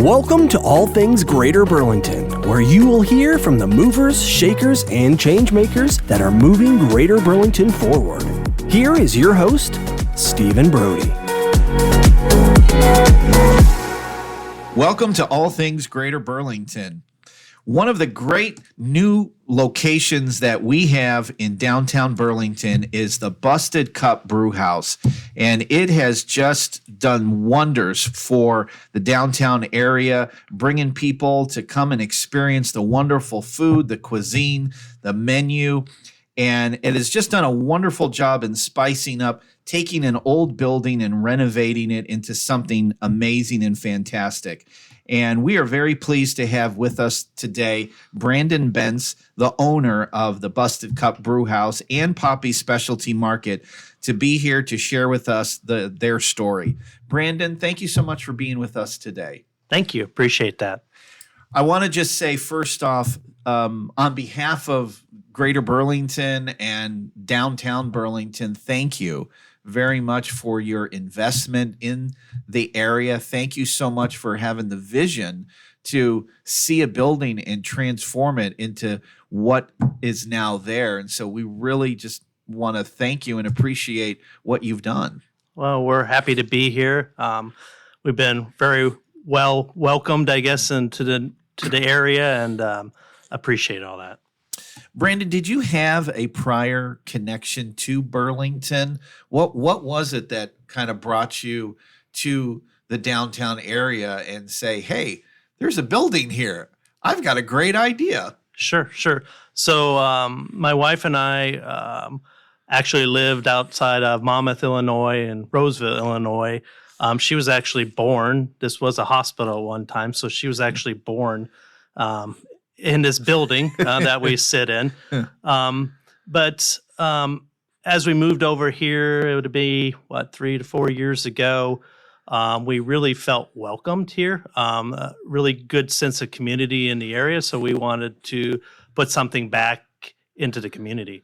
Welcome to All Things Greater Burlington, where you will hear from the movers, shakers, and changemakers that are moving Greater Burlington forward. Here is your host, Steven Brody. Welcome to All Things Greater Burlington. One of the great new locations that we have in downtown Burlington is the Busted Cup Brewhouse, and it has just done wonders for the downtown area, bringing people to come and experience the wonderful food, the cuisine, the menu, and it has just done a wonderful job in spicing up, taking an old building and renovating it into something amazing and fantastic. And we are very pleased to have with us today Brandon Bentz, the owner of the Busted Cup Brewhouse and Poppies Specialty Market, to be here to share with us their story. Brandon, thank you so much for being with us today. Thank you. Appreciate that. I want to just say, first off, on behalf of Greater Burlington and downtown Burlington, thank you very much for your investment in the area. Thank you so much for having the vision to see a building and transform it into what is now there. And so we really just want to thank you and appreciate what you've done. Well, we're happy to be here. We've been very well welcomed, I guess, into the area, and appreciate all that. Brandon, did you have a prior connection to Burlington? What was it that kind of brought you to the downtown area and say, hey, there's a building here. I've got a great idea. Sure. So my wife and I actually lived outside of Monmouth, Illinois and Roseville, Illinois. She was actually born. This was a hospital one time, so she was actually born in this building that we sit in. But as we moved over here, it would be, 3 to 4 years ago, we really felt welcomed here, a really good sense of community in the area. So we wanted to put something back into the community.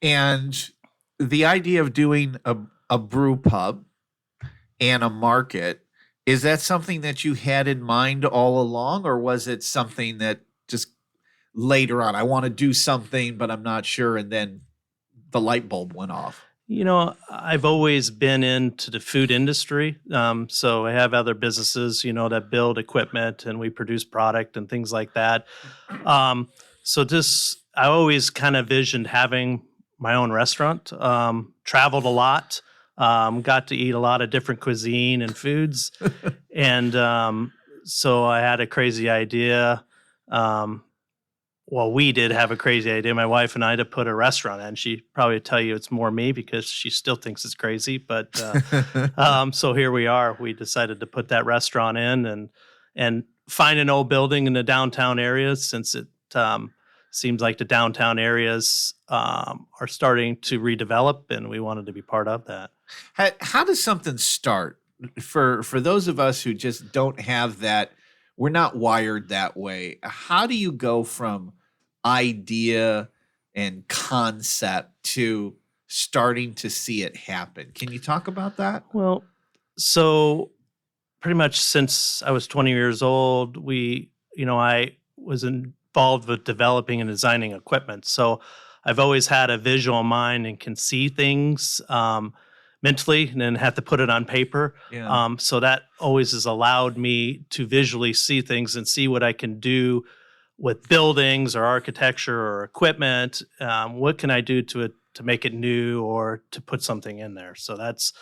And the idea of doing a brew pub and a market, is that something that you had in mind all along, or was it something that just later on, I want to do something, but I'm not sure, and then the light bulb went off? You know, I've always been into the food industry. So I have other businesses, that build equipment and we produce product and things like that. So I always kind of visioned having my own restaurant, traveled a lot, got to eat a lot of different cuisine and foods. And so I had a crazy idea. We did have a crazy idea, my wife and I, to put a restaurant in. She probably would tell you it's more me because she still thinks it's crazy. But so here we are. We decided to put that restaurant in and find an old building in the downtown area, since it seems like the downtown areas are starting to redevelop, and we wanted to be part of that. How does something start? For those of us who just don't have that, we're not wired that way. How do you go from idea and concept to starting to see it happen? Can you talk about that? Well, so pretty much since I was 20 years old, I was involved with developing and designing equipment. So I've always had a visual mind and can see things mentally, and then have to put it on paper. Yeah. So that always has allowed me to visually see things and see what I can do with buildings or architecture or equipment. What can I do to make it new or to put something in there? So that's,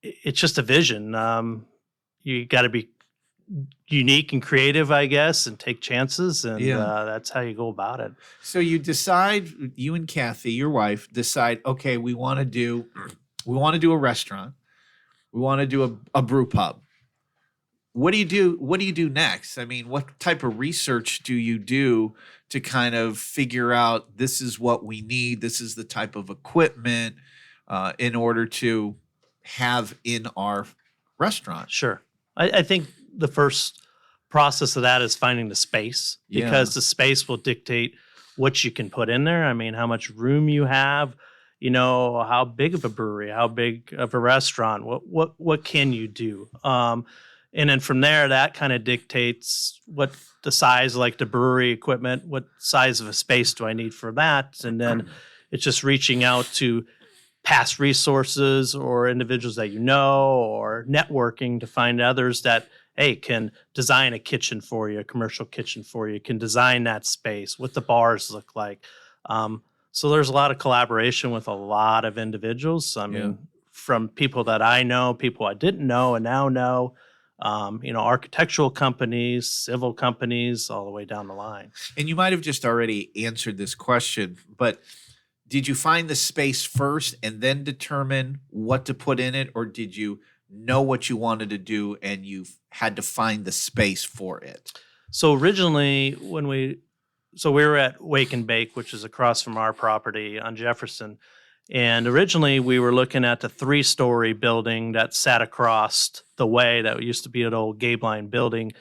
it's just a vision. You got to be unique and creative, I guess, and take chances. And that's how you go about it. So you decide, you and Kathy, your wife, decide, okay, we want to do a restaurant. We want to do a brew pub. What do you do? What do you do next? I mean, what type of research do you do to kind of figure out this is what we need? This is the type of equipment in order to have in our restaurant. Sure. I think the first process of that is finding the space, because the space will dictate what you can put in there. I mean, how much room you have, how big of a brewery, how big of a restaurant, what can you do? And then from there, that kind of dictates what the size, like the brewery equipment, what size of a space do I need for that? And then it's just reaching out to past resources or individuals that you know, or networking to find others that, hey, can design a kitchen for you, a commercial kitchen for you, can design that space, what the bars look like. So there's a lot of collaboration with a lot of individuals. I mean, from people that I know, people I didn't know and now know, architectural companies, civil companies, all the way down the line. And you might have just already answered this question, but did you find the space first and then determine what to put in it? Or did you know what you wanted to do and you had to find the space for it? So originally we were at Wake and Bake, which is across from our property on Jefferson. And originally we were looking at the 3-story building that sat across the way that used to be an old Gabeline building.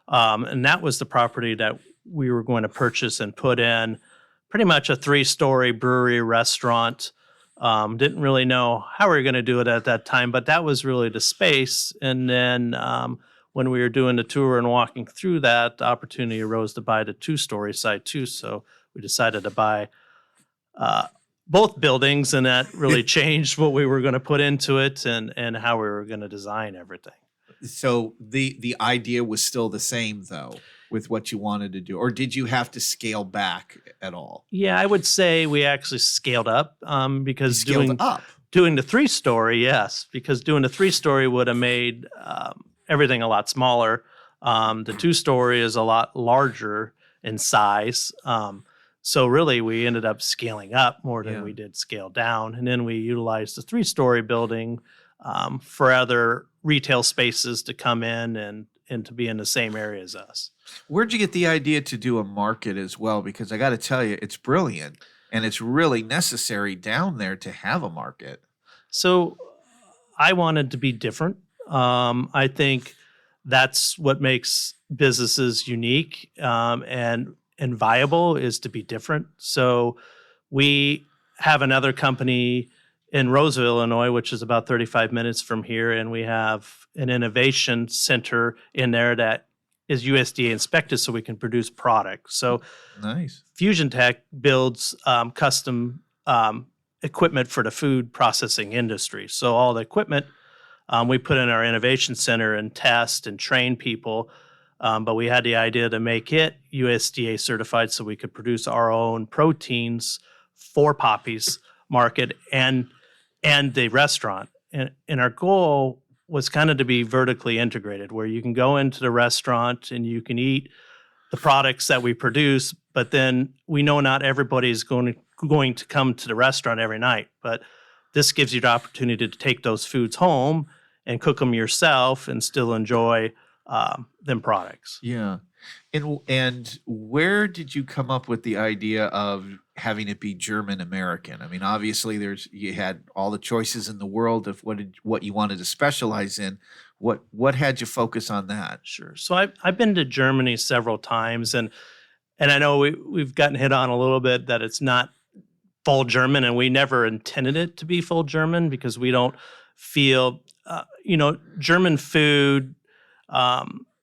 And that was the property that we were going to purchase and put in pretty much a 3-story brewery restaurant. Didn't really know how we were going to do it at that time, but that was really the space. And then when we were doing the tour and walking through that, the opportunity arose to buy the 2-story site too. So we decided to buy both buildings, and that really changed what we were going to put into it and how we were going to design everything. So the idea was still the same, though, with what you wanted to do, or did you have to scale back at all? Yeah, I would say we actually scaled up because doing the 3-story, yes, because doing the 3-story would have made everything a lot smaller. The 2-story is a lot larger in size. So really, we ended up scaling up more than we did scale down. And then we utilized the 3-story building for other retail spaces to come in and to be in the same area as us. Where'd you get the idea to do a market as well? Because I got to tell you, it's brilliant. And it's really necessary down there to have a market. So I wanted to be different. I think that's what makes businesses unique and viable, is to be different. So we have another company in Roseville, Illinois, which is about 35 minutes from here, and we have an innovation center in there that is USDA inspected so we can produce products. So nice. Fusion Tech builds custom equipment for the food processing industry. So all the equipment we put in our innovation center and test and train people. But we had the idea to make it USDA certified so we could produce our own proteins for Poppies market and the restaurant. And our goal was kind of to be vertically integrated, where you can go into the restaurant and you can eat the products that we produce, but then we know not everybody's going to come to the restaurant every night. But this gives you the opportunity to take those foods home and cook them yourself and still enjoy them products. Yeah. And where did you come up with the idea of having it be German American? I mean, obviously you had all the choices in the world of what you wanted to specialize in. What had you focus on that? Sure. So I've been to Germany several times, and I know we've gotten hit on a little bit that it's not full German, and we never intended it to be full German because we don't feel German food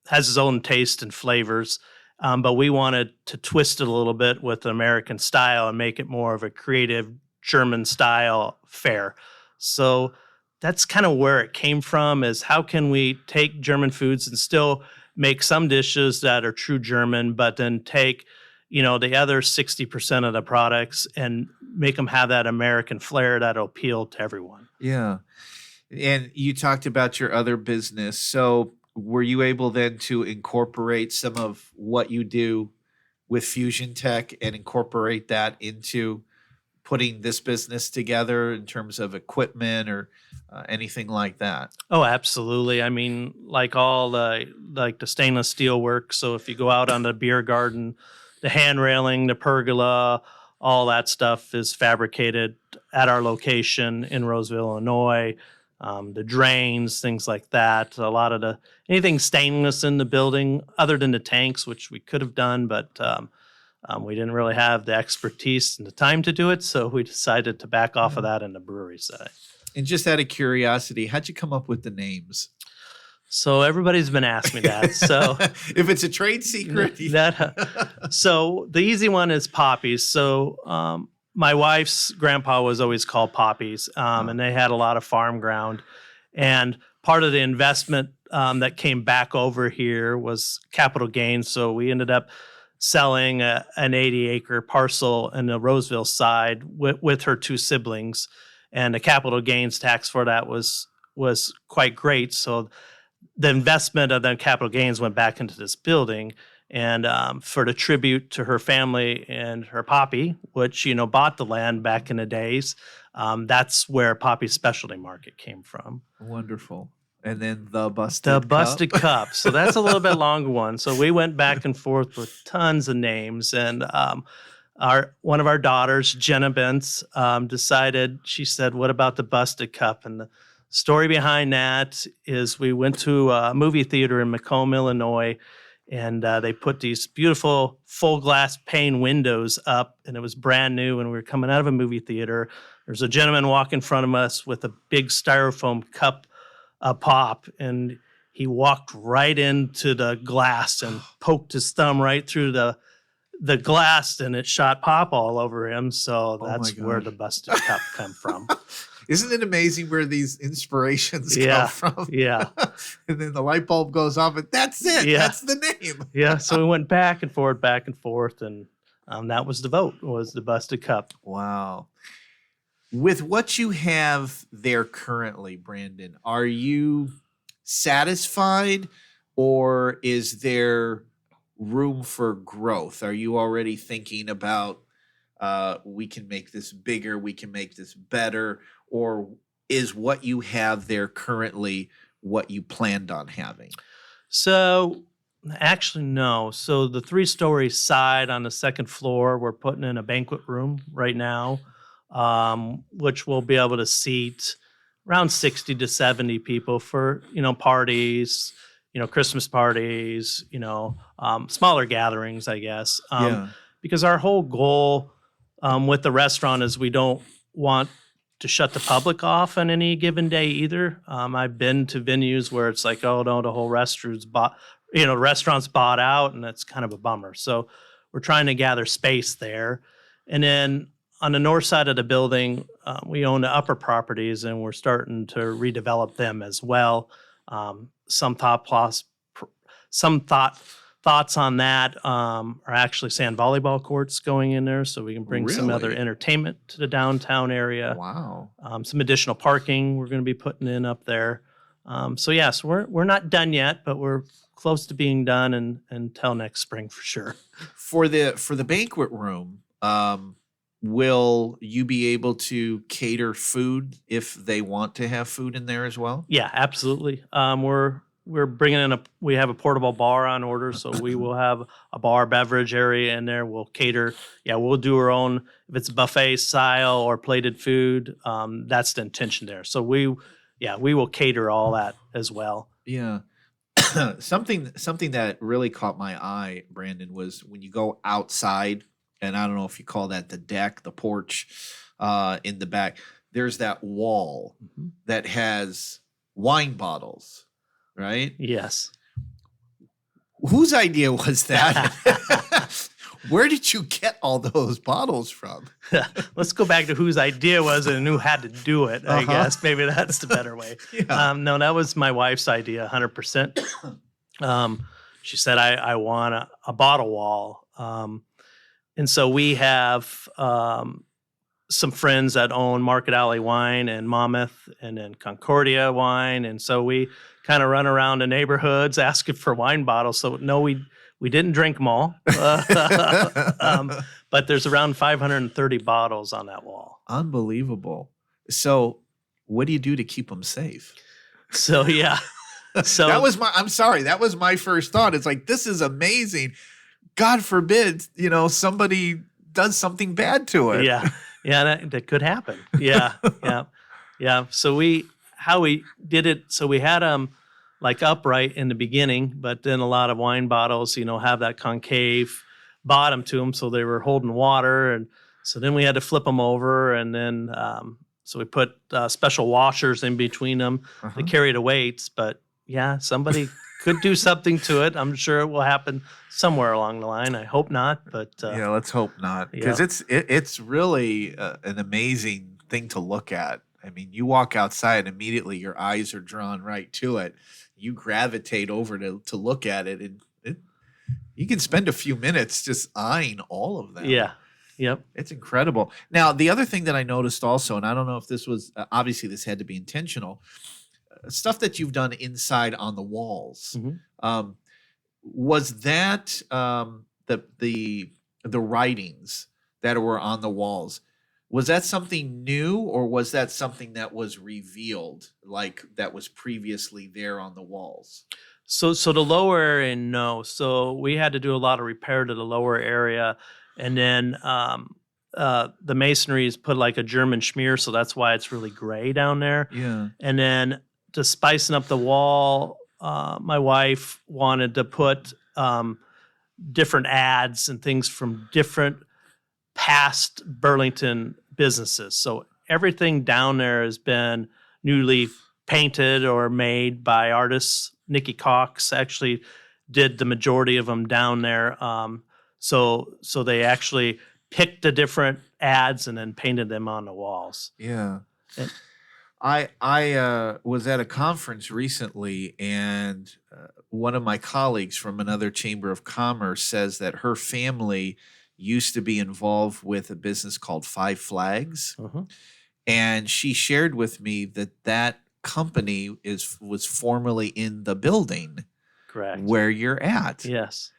has its own taste and flavors, but we wanted to twist it a little bit with the American style and make it more of a creative German style fare. So that's kind of where it came from, is how can we take German foods and still make some dishes that are true German, but then take, the other 60% of the products and make them have that American flair that'll appeal to everyone. Yeah. And you talked about your other business. So were you able then to incorporate some of what you do with Fusion Tech and incorporate that into putting this business together in terms of equipment or anything like that? Oh, absolutely. I mean, like the stainless steel work. So if you go out on the beer garden, the hand railing, the pergola, all that stuff is fabricated at our location in Roseville, Illinois. The drains, things like that. A lot of anything stainless in the building, other than the tanks, which we could have done, but we didn't really have the expertise and the time to do it, so we decided to back off of that in the brewery side. And just out of curiosity, how'd you come up with the names? So everybody's been asking me that. So if it's a trade secret, so the easy one is Poppies. So my wife's grandpa was always called Poppies, and they had a lot of farm ground. And part of the investment that came back over here was capital gains. So we ended up selling an 80-acre parcel in the Roseville side with her two siblings, and the capital gains tax for that was quite great. So the investment of the capital gains went back into this building, and for the tribute to her family and her poppy, which bought the land back in the days, that's where Poppy's Specialty Market came from. Wonderful. And then the Busted Cup. So that's a little bit longer one. So we went back and forth with tons of names, and one of our daughters, Jenna Bentz, decided. She said, "What about the Busted Cup?" And the story behind that is we went to a movie theater in Macomb, Illinois, and they put these beautiful full glass pane windows up, and it was brand new. And we were coming out of a movie theater. There's a gentleman walk in front of us with a big styrofoam cup, a pop, and he walked right into the glass and poked his thumb right through the glass, and it shot pop all over him. So that's where the Busted Cup come from. Isn't it amazing where these inspirations come from? Yeah. And then the light bulb goes off, and that's it. Yeah. That's the name. Yeah. So we went back and forth, and that was the vote, was the Busted Cup. Wow. With what you have there currently, Brandon, are you satisfied, or is there room for growth? Are you already thinking about we can make this bigger, we can make this better, or is what you have there currently what you planned on having? So actually, no. So the 3-story side on the second floor, we're putting in a banquet room right now, which will be able to seat around 60 to 70 people for, parties, Christmas parties, smaller gatherings, I guess. Because our whole goal with the restaurant is we don't want to shut the public off on any given day either. I've been to venues where it's like, oh no, the whole restaurant's bought out, and that's kind of a bummer. So we're trying to gather space there. And then on the north side of the building, we own the upper properties, and we're starting to redevelop them as well. Some thoughts on that are actually sand volleyball courts going in there, so we can bring some other entertainment to the downtown area. Wow. Some additional parking we're going to be putting in up there. So we're not done yet, but we're close to being done until next spring for sure. For the banquet room, will you be able to cater food if they want to have food in there as well? Yeah, absolutely. We're bringing in we have a portable bar on order, so we will have a bar beverage area in there. We'll cater. Yeah, we'll do our own, if it's buffet style or plated food. That's the intention there. So we will cater all that as well. Yeah. Something that really caught my eye, Brandon, was when you go outside, and I don't know if you call that the deck, the porch, in the back, there's that wall that has wine bottles. Right? Yes. Whose idea was that? Where did you get all those bottles from? Let's go back to whose idea was it and who had to do it, I guess. Maybe that's the better way. Yeah. No, that was my wife's idea, 100%. She said, I want a bottle wall. And so we have some friends that own Market Alley Wine and Monmouth and then Concordia Wine. And so we kind of run around the neighborhoods asking for wine bottles. So no, we didn't drink them all. But there's around 530 bottles on that wall. Unbelievable. So what do you do to keep them safe? So, yeah. So I'm sorry, that was my first thought. It's like, this is amazing. God forbid, somebody does something bad to it. Yeah. Yeah, that could happen. Yeah. So how we did it, so we had them like upright in the beginning, but then a lot of wine bottles, have that concave bottom to them, so they were holding water, and so then we had to flip them over, and then so we put special washers in between them to carry the weights, but yeah, somebody could do something to it. I'm sure it will happen somewhere along the line. I hope not, but Yeah, let's hope not, because it's really an amazing thing to look at. I mean, you walk outside, immediately your eyes are drawn right to it. You gravitate over to look at it, and you can spend a few minutes just eyeing all of them. yeah, yep. It's incredible. Now, the other thing that I noticed also, and I don't know if this was obviously this had to be intentional, stuff that you've done inside on the walls. Mm-hmm. Was that the writings that were on the walls? Was that something new, or was that something that was revealed, like that was previously there on the walls? So the lower area, no. So we had to do a lot of repair to the lower area, and then the masonry is put like a German schmear, so that's why it's really gray down there. Yeah. And then to spicing up the wall, my wife wanted to put different ads and things from different past Burlington businesses. So everything down there has been newly painted or made by artists. Nikki Cox actually did the majority of them down there. So they actually picked the different ads and then painted them on the walls. Yeah. And, I was at a conference recently, and one of my colleagues from another chamber of commerce says that her family used to be involved with a business called Five Flags. uh-huh. And she shared with me that company was formerly in the building Correct. where you're at. Yes.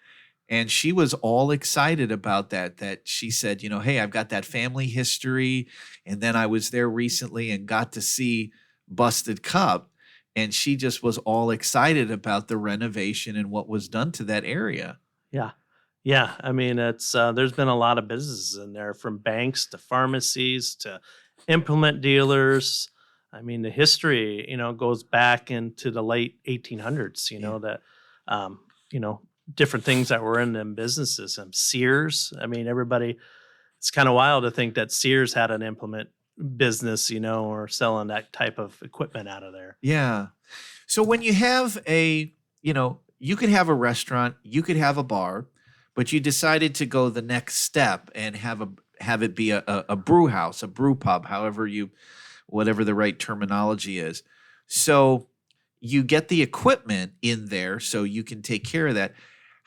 And she was all excited about that she said, hey, I've got that family history. And then I was there recently and got to see Busted Cup. And she just was all excited about the renovation and what was done to that area. Yeah. Yeah. I mean, it's there's been a lot of businesses in there, from banks to pharmacies to implement dealers. I mean, the history, goes back into the late 1800s, that, different things that were in them businesses. Sears, I mean, it's kind of wild to think that Sears had an implement business, or selling that type of equipment out of there. Yeah. So when you have you could have a restaurant, you could have a bar, but you decided to go the next step and have it be a brew house, a brew pub, whatever the right terminology is. So you get the equipment in there so you can take care of that.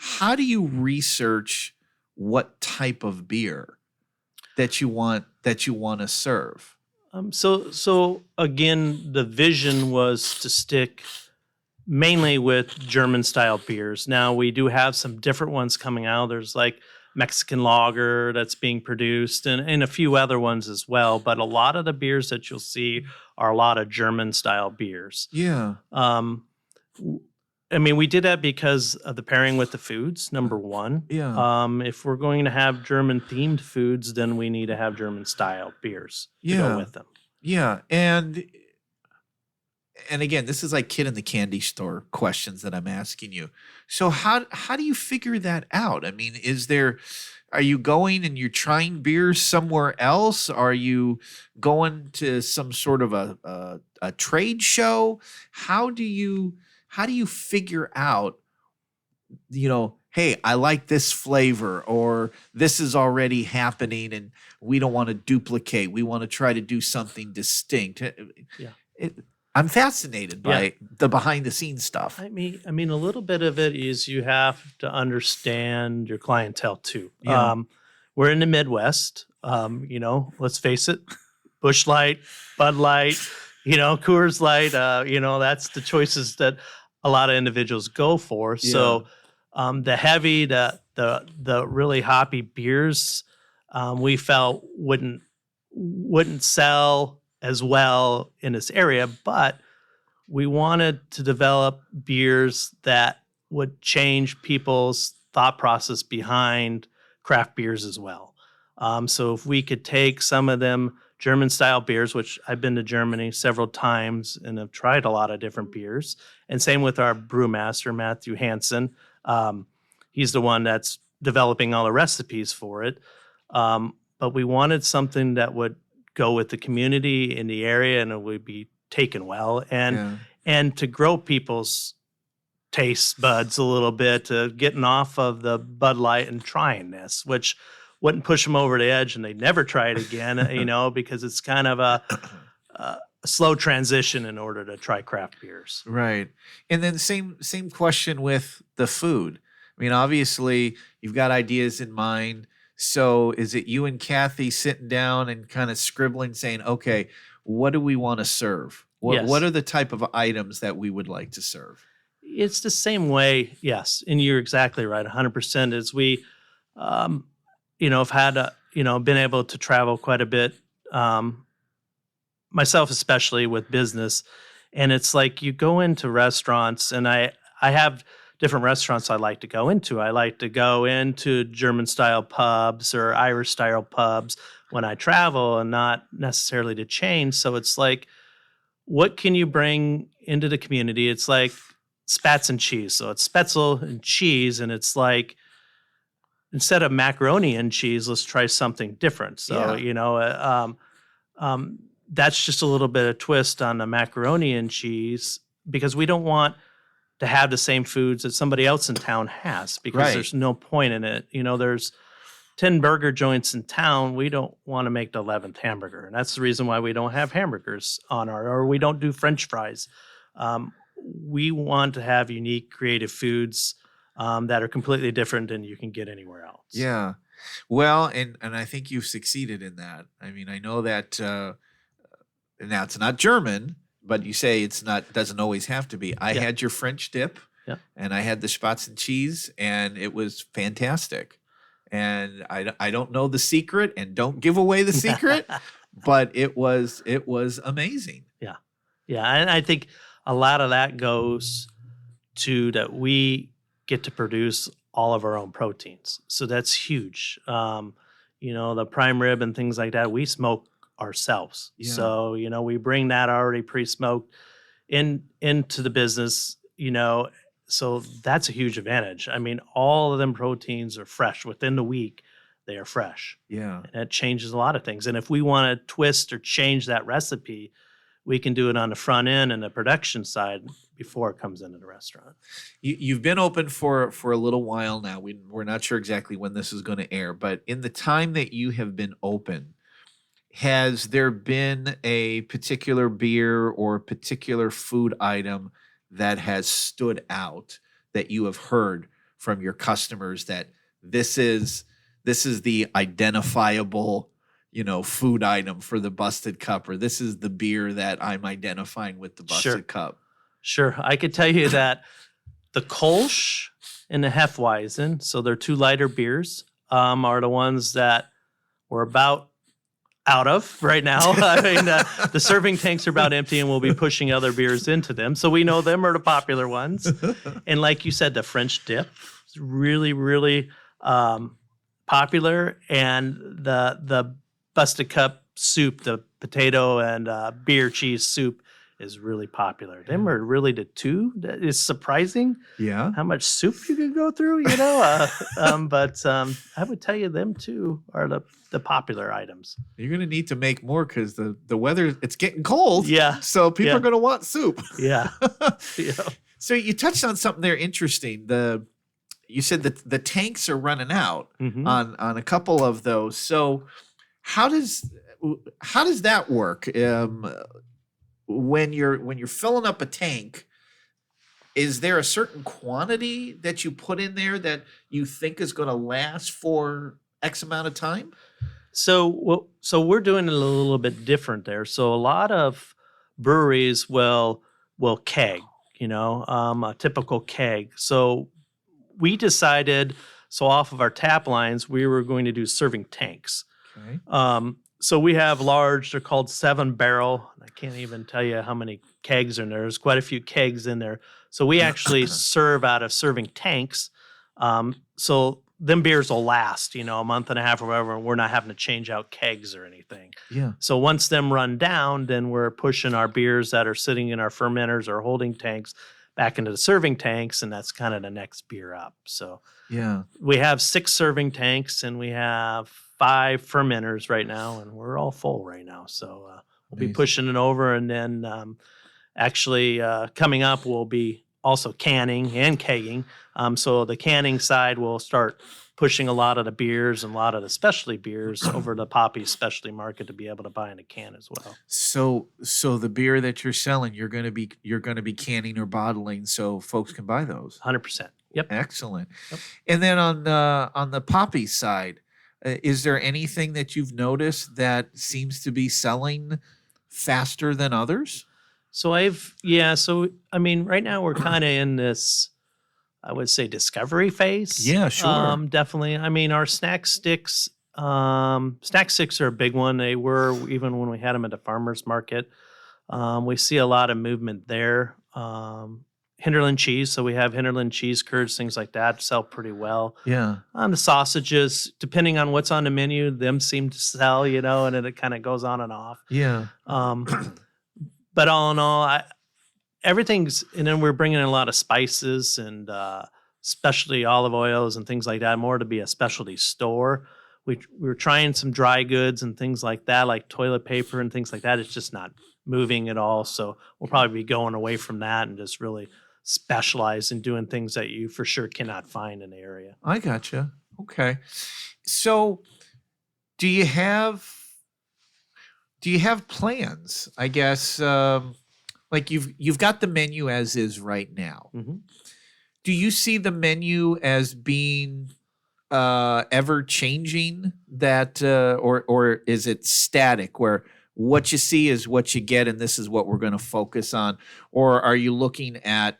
How do you research what type of beer that you want to serve? So again, the vision was to stick mainly with German style beers. Now we do have some different ones coming out. There's like Mexican lager that's being produced, and a few other ones as well. But a lot of the beers that you'll see are a lot of German style beers. Yeah. I mean, we did that because of the pairing with the foods, number one. Yeah. If we're going to have German themed foods, then we need to have German style beers to go with them. Yeah. And again, this is like kid in the candy store questions that I'm asking you. So how do you figure that out? I mean, are you going and you're trying beers somewhere else? Are you going to some sort of a trade show? How do you figure out, hey, I like this flavor, or this is already happening and we don't want to duplicate. We want to try to do something distinct. Yeah. I'm fascinated by the behind the scenes stuff. I mean, a little bit of it is you have to understand your clientele too. Yeah. We're in the Midwest. Let's face it, Busch Light, Bud Light, Coors Light. That's the choices that a lot of individuals go for. Yeah. So the heavy, the really hoppy beers, we felt wouldn't sell as well in this area, but we wanted to develop beers that would change people's thought process behind craft beers as well. So if we could take some of them German style beers, which I've been to Germany several times and have tried a lot of different beers, and same with our brewmaster, Matthew Hansen. He's the one that's developing all the recipes for it. But we wanted something that would go with the community in the area and it would be taken well. And and to grow people's taste buds a little bit, getting off of the Bud Light and trying this, which wouldn't push them over the edge and they'd never try it again, because it's kind of a slow transition in order to try craft beers. Right. And then same question with the food. I mean, obviously you've got ideas in mind. So is it you and Kathy sitting down and kind of scribbling saying, okay, what do we want to serve? Yes. What are the type of items that we would like to serve? It's the same way, yes, and you're exactly right, 100%. As we, have had, been able to travel quite a bit, myself especially with business, and it's like you go into restaurants, and I have different restaurants I like to go into. I like to go into German-style pubs or Irish-style pubs when I travel, and not necessarily to change. So it's like, what can you bring into the community? It's like spats and cheese. So it's spetzel and cheese, and it's like, instead of macaroni and cheese, let's try something different. So, that's just a little bit of twist on the macaroni and cheese, because we don't want to have the same foods that somebody else in town has, because there's no point in it. There's 10 burger joints in town. We don't want to make the 11th hamburger. And that's the reason why we don't have hamburgers or we don't do French fries. We want to have unique, creative foods that are completely different than you can get anywhere else. Yeah. Well, and I think you've succeeded in that. I mean, I know that now it's not German, but you say doesn't always have to be. I had your French dip, and I had the spats and cheese, and it was fantastic. And I don't know the secret, and don't give away the secret, but it was amazing. Yeah. Yeah. And I think a lot of that goes to that we get to produce all of our own proteins. So that's huge. The prime rib and things like that, we smoke ourselves. Yeah. So, we bring that already pre-smoked into the business, so that's a huge advantage. I mean, all of them proteins are fresh. Within the week, they are fresh. Yeah. And it changes a lot of things. And if we want to twist or change that recipe, we can do it on the front end and the production side before it comes into the restaurant. You've been open for a little while now. We're not sure exactly when this is going to air, but in the time that you have been open, has there been a particular beer or a particular food item that has stood out that you have heard from your customers that this is the identifiable, food item for the Busted Cup, or this is the beer that I'm identifying with the Busted Cup? Sure. I could tell you that the Kolsch and the Hefeweizen, so they're two lighter beers, are the ones that we're about out of right now. I mean, the serving tanks are about empty, and we'll be pushing other beers into them. So we know them are the popular ones. And like you said, the French dip is really, really popular. And the Busted Cup soup, the potato and beer cheese soup, is really popular. Them are really the two. That is surprising. Yeah. How much soup you could go through, but I would tell you them two are the popular items. You're going to need to make more because the weather, it's getting cold. Yeah. So people are going to want soup. Yeah. Yeah. So you touched on something there interesting. You said that the tanks are running out on a couple of those. So how does that work? When you're filling up a tank, is there a certain quantity that you put in there that you think is going to last for X amount of time? So we're doing it a little bit different there. So a lot of breweries will keg, a typical keg. So we decided, off of our tap lines, we were going to do serving tanks. Okay. So we have large, they're called 7-barrel. I can't even tell you how many kegs are in there. There's quite a few kegs in there. So we actually serve out of serving tanks. So them beers will last, a month and a half or whatever. We're not having to change out kegs or anything. Yeah. So once them run down, then we're pushing our beers that are sitting in our fermenters or holding tanks back into the serving tanks, and that's kind of the next beer up. So yeah, we have 6 serving tanks, and we have 5 fermenters right now, and we're all full right now. So we'll be pushing it over, and then Actually, coming up will be also canning and kegging. So the canning side will start pushing a lot of the beers and a lot of the specialty beers over to Poppies specialty market to be able to buy in a can as well. So the beer that you're selling, you're going to be canning or bottling, so folks can buy those. 100%. Yep. Excellent. Yep. And then on the Poppy side, is there anything that you've noticed that seems to be selling faster than others? So I mean, right now we're kind of in this, I would say, discovery phase. Yeah, sure. Definitely. I mean, our snack sticks are a big one. They were even when we had them at the farmers market. We see a lot of movement there. Hinterland cheese. So we have Hinterland cheese curds, things like that sell pretty well. Yeah. The sausages, depending on what's on the menu, them seem to sell, and then it kind of goes on and off. Yeah. But all in all, everything's, and then we're bringing in a lot of spices and specialty olive oils and things like that, more to be a specialty store. We're trying some dry goods and things like that, like toilet paper and things like that. It's just not moving at all. So we'll probably be going away from that and just really specialize in doing things that you for sure cannot find in the area. I gotcha. Okay. So do you have plans? I guess like you've got the menu as is right now. Mm-hmm. Do you see the menu as being ever changing, that or is it static where what you see is what you get and this is what we're going to focus on? Or are you looking at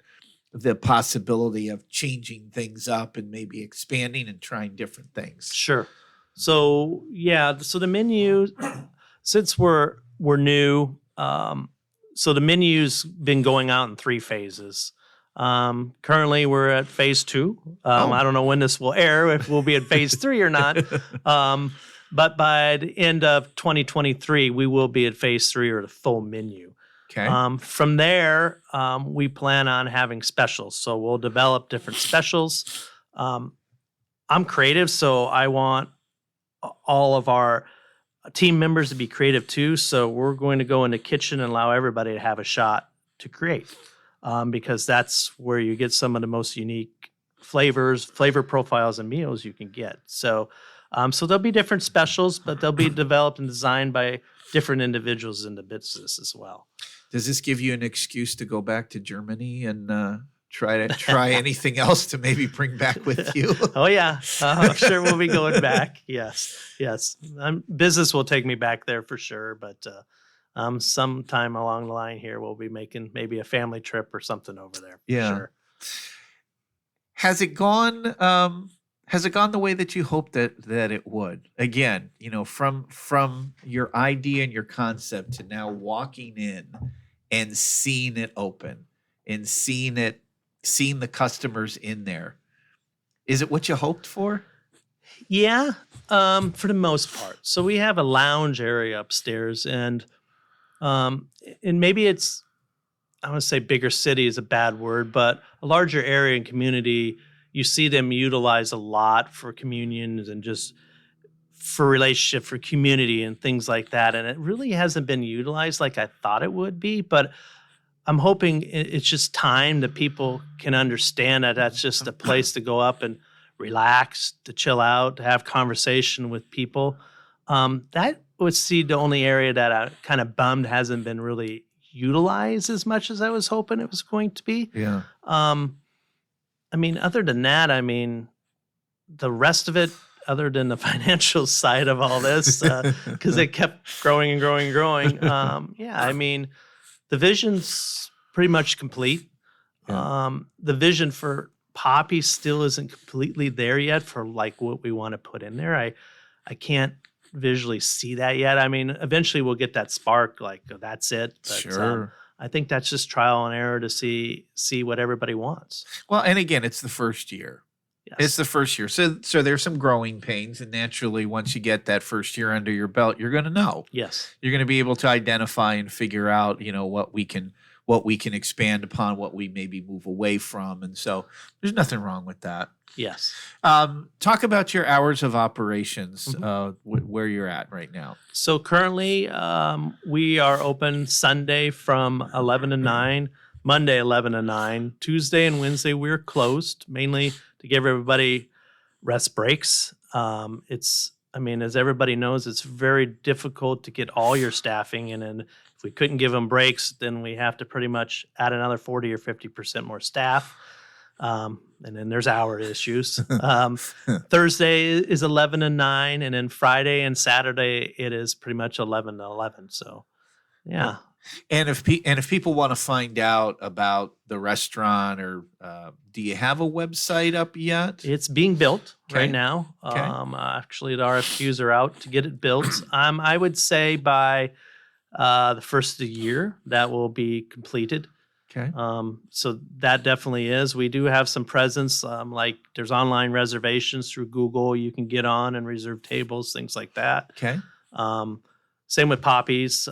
the possibility of changing things up and maybe expanding and trying different things? Sure. So the menu, since we're new, so the menu's been going out in 3 phases. Currently we're at phase 2. I don't know when this will air, if we'll be at phase 3 or not. But by the end of 2023, we will be at phase 3 or the full menu. Okay. From there, we plan on having specials. So we'll develop different specials. I'm creative, so I want all of our team members to be creative too. So we're going to go in the kitchen and allow everybody to have a shot to create, because that's where you get some of the most unique flavor profiles and meals you can get. So there'll be different specials, but they'll be developed and designed by different individuals in the business as well. Does this give you an excuse to go back to Germany and try anything else to maybe bring back with you? Oh yeah, I'm sure we'll be going back. Yes. Business will take me back there for sure, but sometime along the line here, we'll be making maybe a family trip or something over there. For sure. Has it gone the way that you hoped that it would? Again, from your idea and your concept to now walking in and seeing it open and seeing the customers in there. Is it what you hoped for? Yeah, for the most part. So we have a lounge area upstairs, and maybe it's, I want to say bigger city is a bad word, but a larger area and community, you see them utilize a lot for communions and just for relationship, for community and things like that. And it really hasn't been utilized like I thought it would be, but I'm hoping it's just time that people can understand that that's just a place to go up and relax, to chill out, to have conversation with people. That would see the only area that I kind of bummed hasn't been really utilized as much as I was hoping it was going to be. Yeah. I mean, other than that, the rest of it, other than the financial side of all this, because it kept growing and growing and growing. The vision's pretty much complete. Yeah. The vision for Poppy still isn't completely there yet for like what we want to put in there. I can't visually see that yet. Eventually we'll get that spark, like that's it. But, sure. I think that's just trial and error to see what everybody wants. Well, and again, it's the first year. Yes. It's the first year. So there's some growing pains, and naturally once you get that first year under your belt, you're going to know. Yes. You're going to be able to identify and figure out, what we can what we can expand upon, what we maybe move away from. And so there's nothing wrong with that. Yes. Talk about your hours of operations, where you're at right now. So currently, we are open Sunday from 11 to 9, Monday 11 to 9, Tuesday and Wednesday we're closed, mainly to give everybody rest breaks. As everybody knows, it's very difficult to get all your staffing in, and if we couldn't give them breaks, then we have to pretty much add another 40 or 50% more staff. And then there's hour issues. Thursday is 11 to 9, and then Friday and Saturday it is pretty much 11 to 11. So, yeah. And if people want to find out about the restaurant, or do you have a website up yet? It's being built Okay. right now. Okay. Actually, the RFQs are out to get it built. I would say by the first of the year that will be completed. Okay. So that definitely is. We do have some presence, like there's online reservations through Google. You can get on and reserve tables, things like that. Okay. Same with Poppies.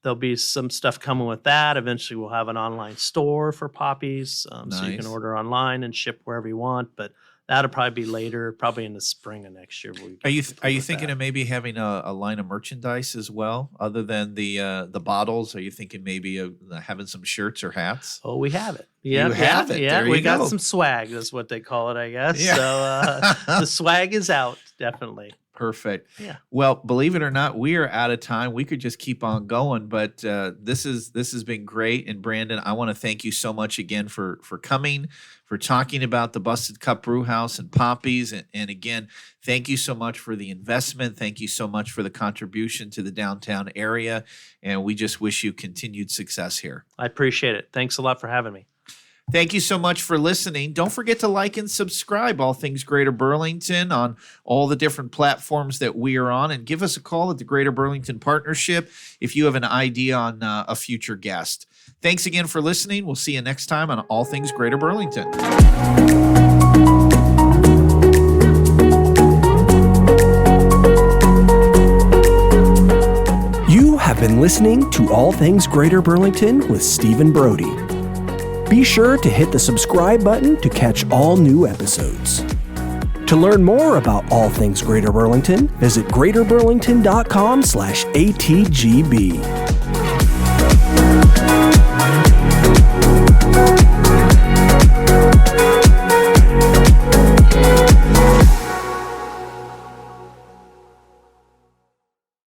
There'll be some stuff coming with that. Eventually, we'll have an online store for Poppies, so you can Nice. order online and ship wherever you want. But that'll probably be later, probably in the spring of next year. Are you thinking of maybe having a line of merchandise as well, other than the bottles? Are you thinking maybe of having some shirts or hats? Oh, we have it. Yeah, You have it. Yeah, There we you got go. some swag. That's what they call it, I guess. Yeah. So the swag is out, definitely. Perfect. Yeah. Well, believe it or not, we are out of time. We could just keep on going, but this has been great. And Brandon, I want to thank you so much again for coming, for talking about the Busted Cup Brewhouse and Poppies. And again, thank you so much for the investment. Thank you so much for the contribution to the downtown area. And we just wish you continued success here. I appreciate it. Thanks a lot for having me. Thank you so much for listening. Don't forget to like and subscribe All Things Greater Burlington on all the different platforms that we are on, and give us a call at the Greater Burlington Partnership if you have an idea on a future guest. Thanks again for listening. We'll see you next time on All Things Greater Burlington. You have been listening to All Things Greater Burlington with Steven Brody. Be sure to hit the subscribe button to catch all new episodes. To learn more about All Things Greater Burlington, visit greaterburlington.com/ATGB.